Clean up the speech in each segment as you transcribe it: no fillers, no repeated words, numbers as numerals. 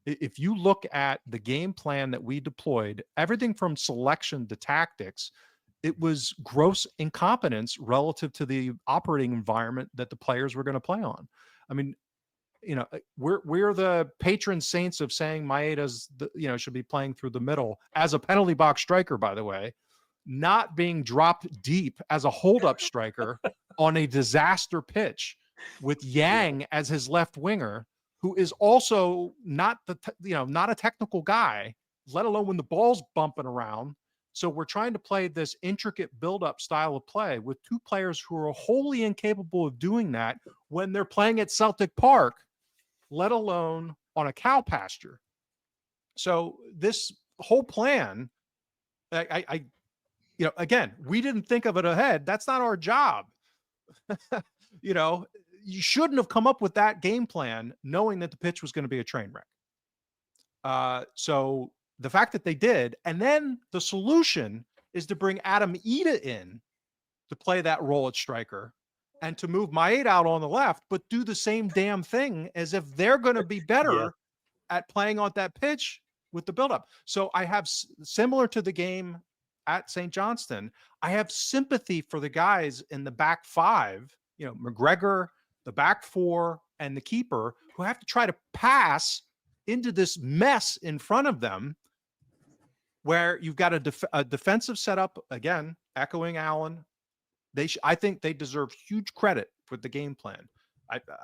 If you look at the game plan that we deployed, everything from selection to tactics, it was gross incompetence relative to the operating environment that the players were going to play on. I mean, we're the patron saints of saying Maeda's should be playing through the middle as a penalty box striker, by the way, not being dropped deep as a hold-up striker on a disaster pitch with Yang as his left winger, who is also not not a technical guy, let alone when the ball's bumping around. So we're trying to play this intricate build-up style of play with two players who are wholly incapable of doing that when they're playing at Celtic Park, let alone on a cow pasture. So this whole plan, again, we didn't think of it ahead. That's not our job. You shouldn't have come up with that game plan knowing that the pitch was going to be a train wreck. So the fact that they did, and then the solution is to bring Adam Ida in to play that role at striker and to move Maeda out on the left, but do the same damn thing as if they're going to be better at playing on that pitch with the buildup. So I have, similar to the game at St. Johnston, I have sympathy for the guys in the back five, McGregor, the back four, and the keeper, who have to try to pass into this mess in front of them, where you've got a defensive setup, again, echoing Allen. I think they deserve huge credit for the game plan.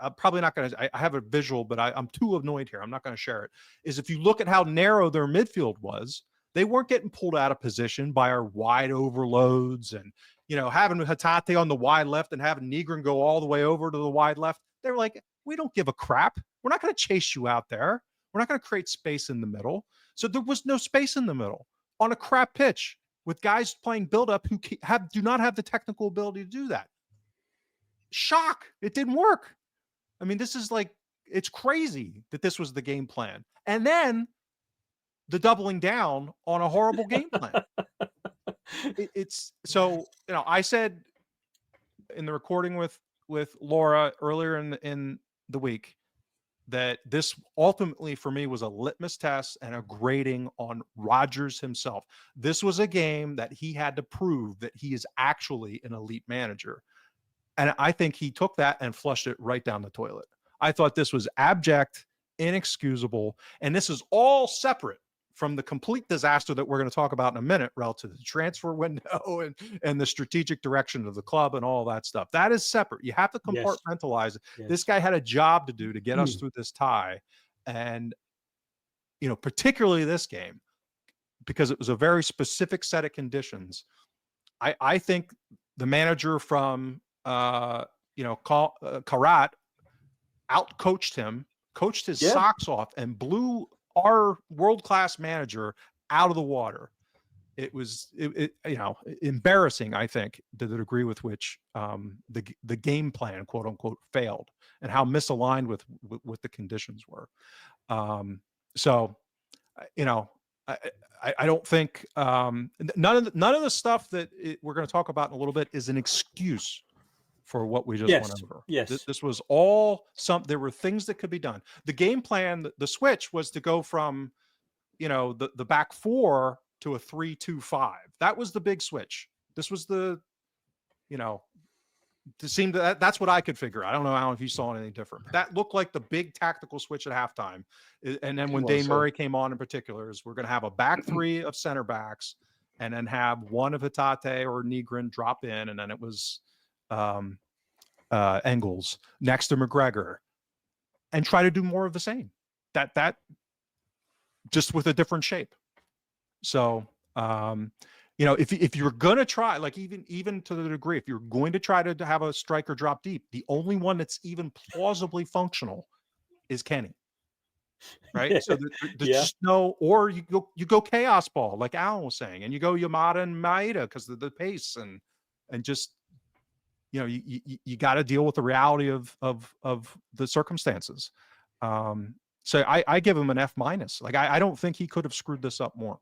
I'm probably not going to, I have a visual, but I'm too annoyed here. I'm not going to share it. Is if you look at how narrow their midfield was, they weren't getting pulled out of position by our wide overloads and, having Hatate on the wide left and having Negrin go all the way over to the wide left. They were like, we don't give a crap. We're not going to chase you out there. We're not going to create space in the middle. So there was no space in the middle on a crap pitch with guys playing build-up who do not have the technical ability to do that. Shock. It didn't work. I mean, this is it's crazy that this was the game plan. And then the doubling down on a horrible game plan. It's so, I said in the recording with Laura earlier in the week that this ultimately for me was a litmus test and a grading on Rodgers himself. This was a game that he had to prove that he is actually an elite manager. And I think he took that and flushed it right down the toilet. I thought this was abject, inexcusable, and this is all separate from the complete disaster that we're going to talk about in a minute relative to the transfer window and the strategic direction of the club and all that stuff. That is separate. You have to compartmentalize it. Yes. This guy had a job to do to get us through this tie. And, particularly this game, because it was a very specific set of conditions. I think the manager from, Karat outcoached him, coached his socks off, and blew our world-class manager out of the water. It was, embarrassing, I think, to the degree with which the game plan, quote unquote, failed, and how misaligned with the conditions were. So, I don't think none of the stuff that we're going to talk about in a little bit is an excuse for what we just went over. Yes. This was all there were things that could be done. The game plan, the switch was to go from, the back four to a 3-2-5. That was the big switch. This was the, that's what I could figure out. I don't know, Alan, if you saw anything different. But that looked like the big tactical switch at halftime. And then when Dane Murray came on in particular, is we're going to have a back three of center backs and then have one of Hatate or Negrin drop in. And then it was Engels next to McGregor, and try to do more of the same. That just with a different shape. So if you're gonna try, like even to the degree, if you're going to try to have a striker drop deep, the only one that's even plausibly functional is Kenny. Right. So there's just no, or you go chaos ball like Alan was saying, and you go Yamada and Maeda because of the pace and just you got to deal with the reality of the circumstances. So I give him an F-. Like I don't think he could have screwed this up more.